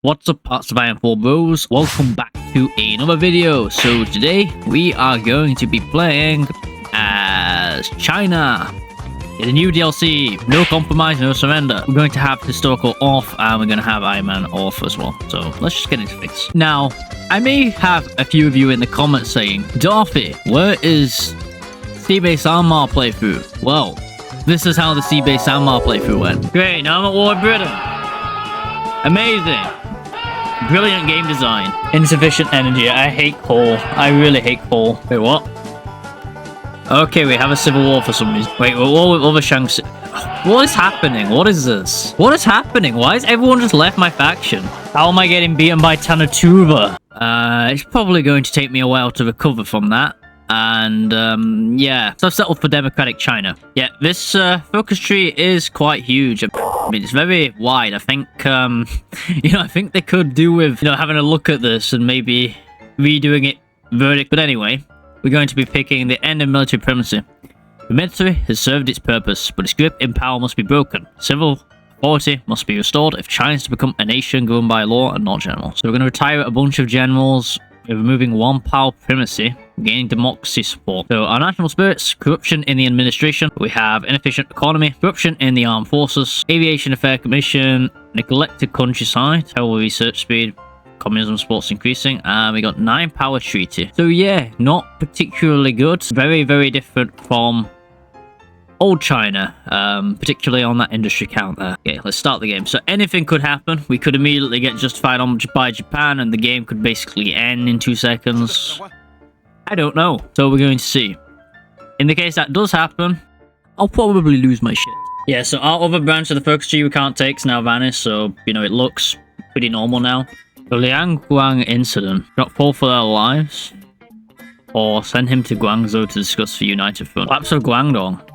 What's up, parts of Iron 4 Bros? Welcome back to another video. So today we are going to be playing as China. It's a new DLC, no compromise, no surrender. We're going to have historical off and we're going to have Iron Man off as well. So let's just get into things. Now, I may have a few of you in the comments saying, Dorothy, where is Sea-Base Armor playthrough? Well, this is how the Sea-Base Armor playthrough went. Great, now I'm at war with Britain. Amazing. Brilliant game design. Insufficient energy. I hate coal. I really hate coal. Wait, what? Okay, we have a civil war for some reason. Wait, we're at war with other Shanxi. What is happening? What is this? What is happening? Why has everyone just left my faction? How am I getting beaten by Tanatuba? It's probably going to take me a while to recover from that. And, yeah. So I've settled for Democratic China. Yeah, this focus tree is quite huge. I mean, it's very wide. I think, I think they could do with, having a look at this and maybe redoing it verdict. But anyway, we're going to be picking the end of military primacy. The military has served its purpose, but its grip in power must be broken. Civil authority must be restored if China is to become a nation governed by law and not generals. So we're going to retire a bunch of generals. We're removing one power primacy, gaining democracy support. So our national spirits, corruption in the administration, we have inefficient economy, corruption in the armed forces, aviation affair commission, neglected countryside, terrible research speed, communism support's increasing, and we got 9 power treaty. So yeah, not particularly good. Very, very different from old China, particularly on that industry count there. Okay, let's start the game. So anything could happen. We could immediately get justified on by Japan and the game could basically end in 2 seconds. I don't know. So we're going to see. In the case that does happen, I'll probably lose my shit. Yeah, so our other branch of the focus tree we can't take is now vanished, so, it looks pretty normal now. The Liangguang incident. Not fall for their lives. Or send him to Guangzhou to discuss the United Front. Collapse of Guangdong.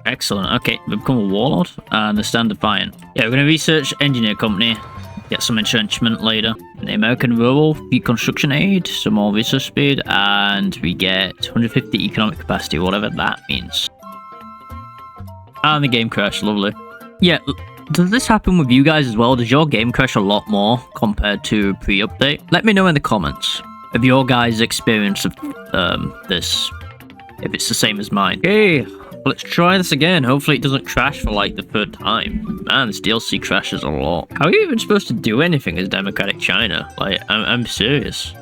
Excellent. Okay, we've become a warlord and they stand defiant. Yeah, we're going to research engineer company. Get some entrenchment later. The American Rural Reconstruction Aid, some more research speed, and we get 150 economic capacity, whatever that means. And the game crash, lovely. Yeah, does this happen with you guys as well? Does your game crash a lot more compared to pre-update? Let me know in the comments of your guys' experience of this, if it's the same as mine. Okay, let's try this again. Hopefully it doesn't crash for like the 3rd time. Man, this DLC crashes a lot. How are you even supposed to do anything as Democratic China? Like, I'm serious.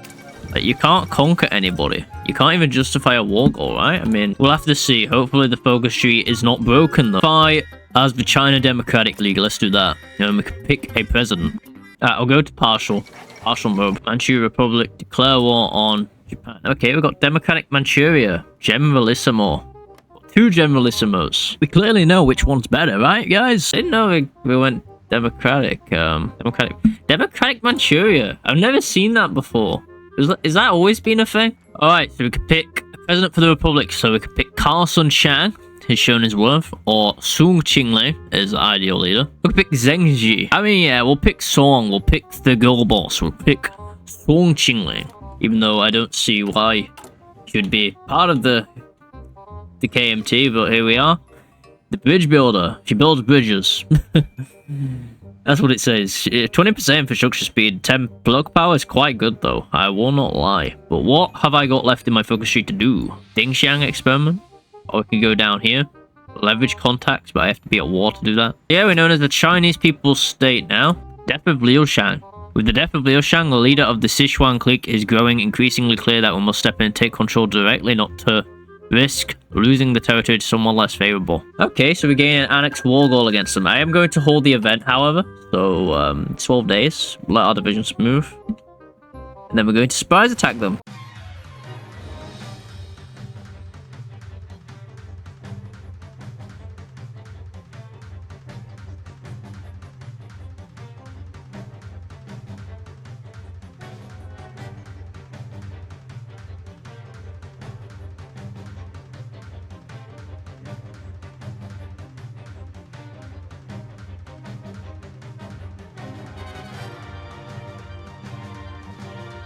Like, you can't conquer anybody. You can't even justify a war goal, right? I mean, we'll have to see. Hopefully the focus tree is not broken though. Fight as the China Democratic League. Let's do that. We can pick a president. I'll go to partial mode. Manchu Republic declare war on Japan. Okay, we've got Democratic Manchuria. Generalissimo. 2 generalissimos. We clearly know which one's better, right, guys? I didn't know we went Democratic. Democratic Manchuria. I've never seen that before. Is that always been a thing? Alright, so we could pick a president for the Republic. So we could pick Carson Chang, who's shown his worth, or Soong Ching-ling as the ideal leader. We could pick Zheng Ji. I mean, yeah, we'll pick Song. We'll pick the Girlboss. We'll pick Soong Ching-ling. Even though I don't see why he should be part of the KMT, but here we are. The bridge builder. She builds bridges. That's what it says. 20% infrastructure speed, 10 bloc power is quite good though. I will not lie. But what have I got left in my focus tree to do? Dingxiang experiment? Or we can go down here. Leverage contacts, but I have to be at war to do that. Yeah, we're known as the Chinese People's State now. Death of Liu Shang. With the death of Liu Shang, the leader of the Sichuan clique is growing increasingly clear that we must step in and take control directly, not to risk losing the territory to someone less favorable. Okay, so we gain an annex war goal against them. I am going to hold the event, however. So, 12 days. Let our divisions move. And then we're going to surprise attack them.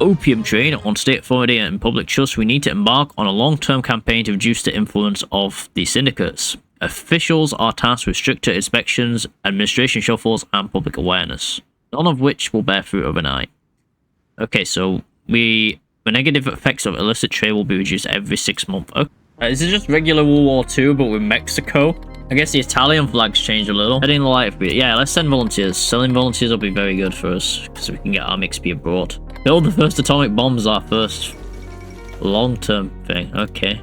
Opium trade on state authority and public trust, we need to embark on a long-term campaign to reduce the influence of the syndicates. Officials are tasked with stricter inspections, administration shuffles, and public awareness. none of which will bear fruit overnight. Okay, so the negative effects of illicit trade will be reduced every 6 months. Okay. This is just regular World War II, but with Mexico. I guess the Italian flags changed a little. Heading the light speed. Yeah, let's send volunteers. Selling volunteers will be very good for us, because we can get our XP abroad. Build the first atomic bombs, our first long-term thing. Okay.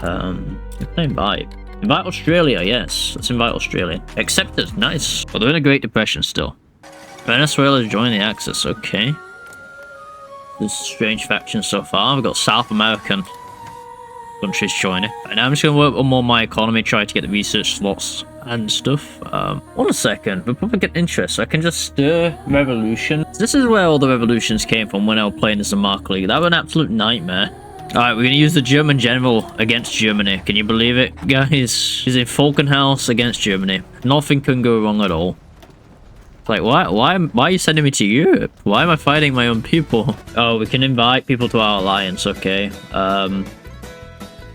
Let's invite. Invite Australia, yes. Let's invite Australia. Accepted, nice. But they're in a Great Depression still. Venezuela's joining the Axis, okay. There's strange factions so far. We've got South American countries joining. And now I'm just going to work on more my economy, try to get the research slots and stuff. One second. Republican interest. I can just stir revolution. This is where all the revolutions came from when I was playing as a Mark League. That was an absolute nightmare. Alright, we're going to use the German general against Germany. Can you believe it, guys? He's in Falkenhaus against Germany. Nothing can go wrong at all. Like, why are you sending me to Europe? Why am I fighting my own people? Oh, we can invite people to our alliance, okay.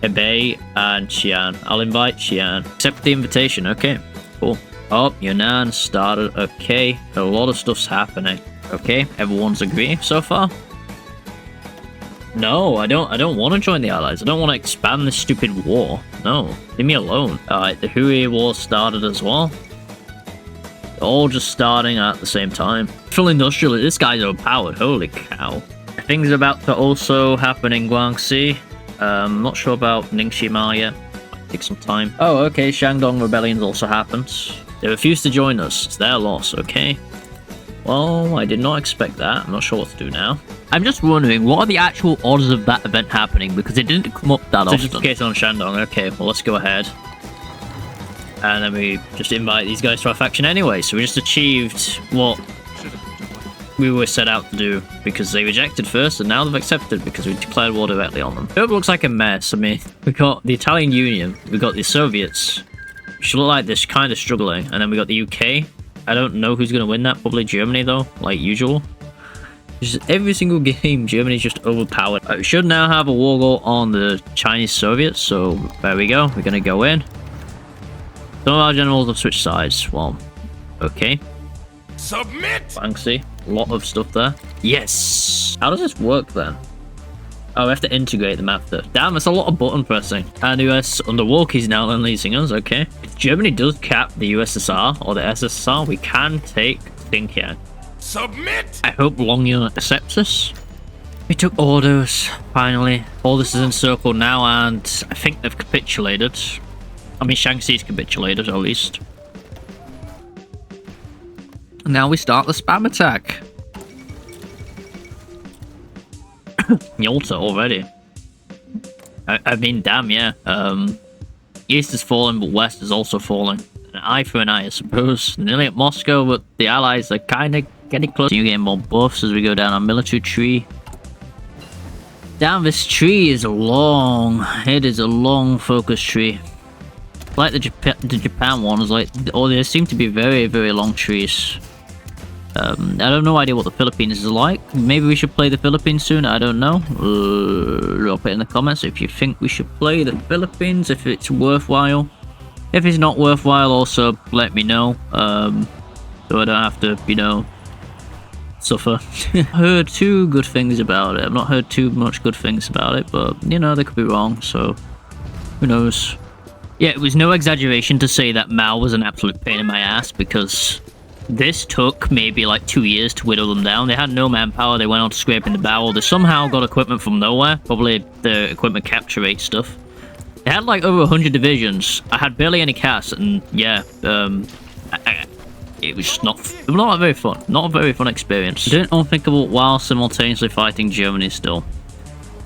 Hebei and Xi'an. I'll invite Xi'an. Accept the invitation, okay. Cool. Oh, Yunnan started, okay. A lot of stuff's happening. Okay, everyone's agreeing so far. No, I don't want to join the Allies. I don't want to expand this stupid war. No, leave me alone. Alright, the Hui War started as well. They're all just starting at the same time. Full industrial, this guy's overpowered. Holy cow. Things are about to also happen in Guangxi. Not sure about Ningxi Ma yet. Might take some time. Oh, okay, Shandong Rebellion's also happened. They refused to join us. It's their loss, okay. Well, I did not expect that. I'm not sure what to do now. I'm just wondering, what are the actual odds of that event happening? Because it didn't come up that often. Certificate on Shandong. Okay, well, let's go ahead. And then we just invite these guys to our faction anyway. So we just achieved what we were set out to do. Because they rejected first, and now they've accepted because we declared war directly on them. It looks like a mess. I mean, we got the Italian Union. We got the Soviets, which look like they're kind of struggling. And then we got the UK. I don't know who's going to win that. Probably Germany, though, like usual. Just every single game, Germany's just overpowered. We should now have a war goal on the Chinese Soviets, so there we go. We're going to go in. Some of our generals have switched sides. Well, okay. Submit! Fancy. A lot of stuff there. Yes! How does this work, then? Oh, we have to integrate them after. Damn, that's a lot of button pressing. And US under walkies now unleashing us, okay. If Germany does cap the USSR or the SSR, we can take Xinjiang. Submit! I hope Longyun accepts this. We took orders, finally. All this is encircled now, and I think they've capitulated. I mean, Shaanxi's capitulated, at least. And now we start the spam attack. Yalta already. I mean, damn, yeah. East is falling, but West is also falling. An eye for an eye, I suppose. Nearly at Moscow, but the Allies are kind of getting close. You're getting more buffs as we go down our military tree. Damn, this tree is long. It is a long focus tree. Like the Japan ones, like, oh, they seem to be very, very long trees. I have no idea what the Philippines is like. Maybe we should play the Philippines soon. I don't know. Drop it in the comments if you think we should play the Philippines, if it's worthwhile. If it's not worthwhile, also let me know. So I don't have to, you know, suffer. I heard 2 good things about it. I've not heard too much good things about it, but, you know, they could be wrong, so who knows. Yeah, it was no exaggeration to say that Mao was an absolute pain in my ass, because this took maybe like 2 years to whittle them down. They had no manpower. They went on to scraping the barrel. They somehow got equipment from nowhere. Probably the equipment capture rate stuff. They had like over 100 divisions. I had barely any cast, and yeah, it was just not very fun. Not a very fun experience. Doing unthinkable while simultaneously fighting Germany still.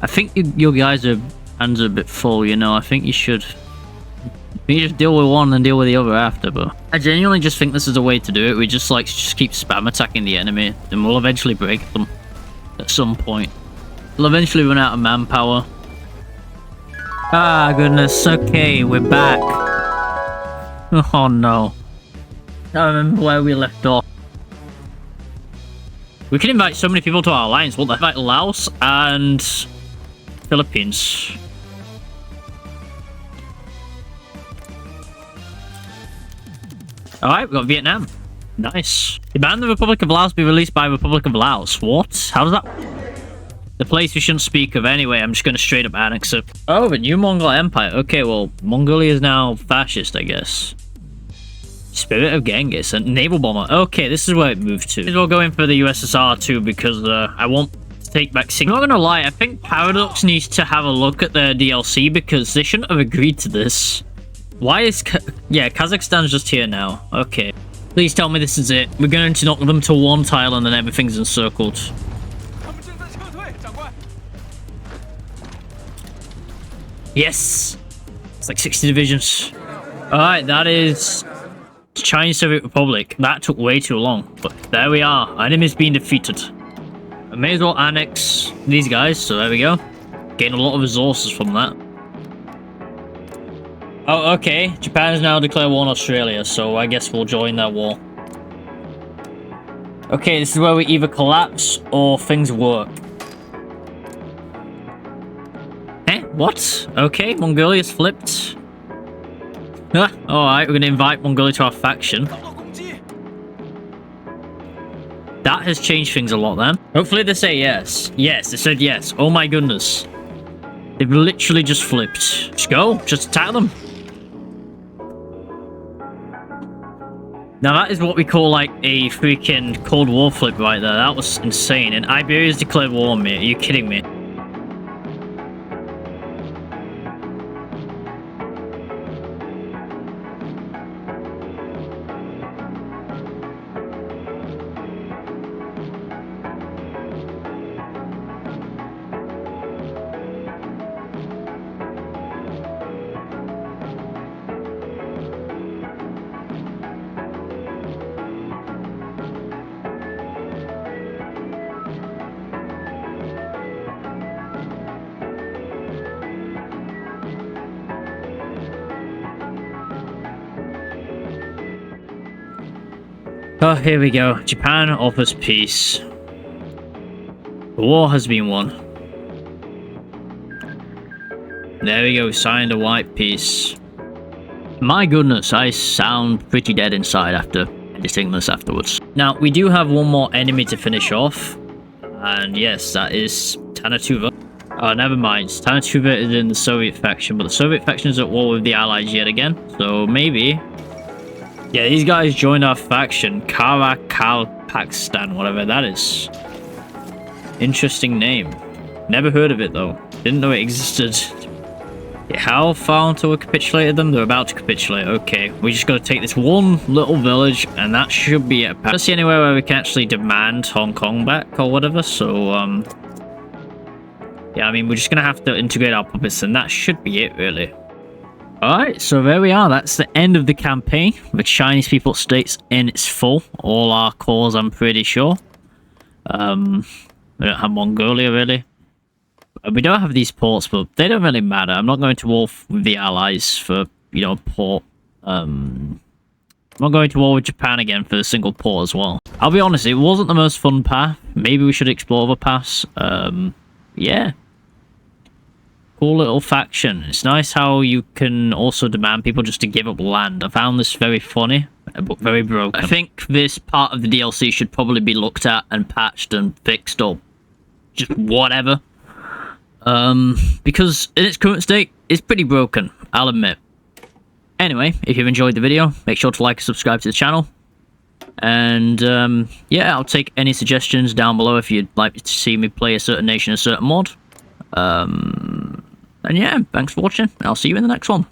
I think your guys' hands are a bit full, you know. I think you should... You just deal with one and deal with the other after, but I genuinely just think this is a way to do it. We just keep spam attacking the enemy, and we'll eventually break them at some point. We'll eventually run out of manpower. Ah, goodness. Okay, we're back. Oh no. I remember where we left off. We can invite so many people to our alliance. We'll invite Laos and Philippines. Alright, we've got Vietnam. Nice. Demand the Republic of Laos be released by Republic of Laos. What? How does that... The place we shouldn't speak of anyway. I'm just going to straight up annex it. Oh, the new Mongol Empire. Okay, well, Mongolia is now fascist, I guess. Spirit of Genghis. A naval bomber. Okay, this is where it moved to. We'll go in for the USSR too, because I want to take back... I'm not going to lie, I think Paradox needs to have a look at their DLC, because they shouldn't have agreed to this. Why is... Yeah, Kazakhstan's just here now. Okay. Please tell me this is it. We're going to knock them to one tile and then everything's encircled. Yes! It's like 60 divisions. Alright, that is Chinese Soviet Republic. That took way too long. But there we are. Our enemy's been defeated. I may as well annex these guys. So there we go. Getting a lot of resources from that. Oh, okay. Japan has now declared war on Australia, so I guess we'll join that war. Okay, this is where we either collapse or things work. Eh? What? Okay, Mongolia's flipped. Ah, alright, we're going to invite Mongolia to our faction. That has changed things a lot then. Hopefully they say yes. Yes, they said yes. Oh my goodness. They've literally just flipped. Just go. Just attack them. Now that is what we call like a freaking Cold War flip right there. That was insane. And Iberia's declared war on me. Are you kidding me? Oh, here we go. Japan offers peace. The war has been won. There we go. Signed a white peace. My goodness, I sound pretty dead inside after editing this afterwards. Now, we do have one more enemy to finish off. And yes, that is Tanatuva. Oh, never mind. Tanatuva is in the Soviet faction, but the Soviet faction is at war with the Allies yet again. So maybe... Yeah, these guys joined our faction. Karakalpakstan, whatever that is. Interesting name. Never heard of it, though. Didn't know it existed. Yeah, how far until we capitulated them? They're about to capitulate. Okay, we just gotta take this one little village, and that should be it. I don't see anywhere where we can actually demand Hong Kong back or whatever, so, yeah, I mean, we're just gonna have to integrate our puppets, and that should be it, really. Alright, so there we are. That's the end of the campaign. The Chinese People's State's in its full. All our cores, I'm pretty sure. We don't have Mongolia, really. We don't have these ports, but they don't really matter. I'm not going to war with the Allies for, you know, port. I'm not going to war with Japan again for a single port as well. I'll be honest, it wasn't the most fun path. Maybe we should explore other paths. Yeah. Cool little faction. It's nice how you can also demand people just to give up land. I found this very funny, but very broken. I think this part of the DLC should probably be looked at and patched and fixed or just whatever. Because in its current state, it's pretty broken, I'll admit. Anyway, if you've enjoyed the video, make sure to like and subscribe to the channel. And, yeah, I'll take any suggestions down below if you'd like to see me play a certain nation, a certain mod. And yeah, thanks for watching. I'll see you in the next one.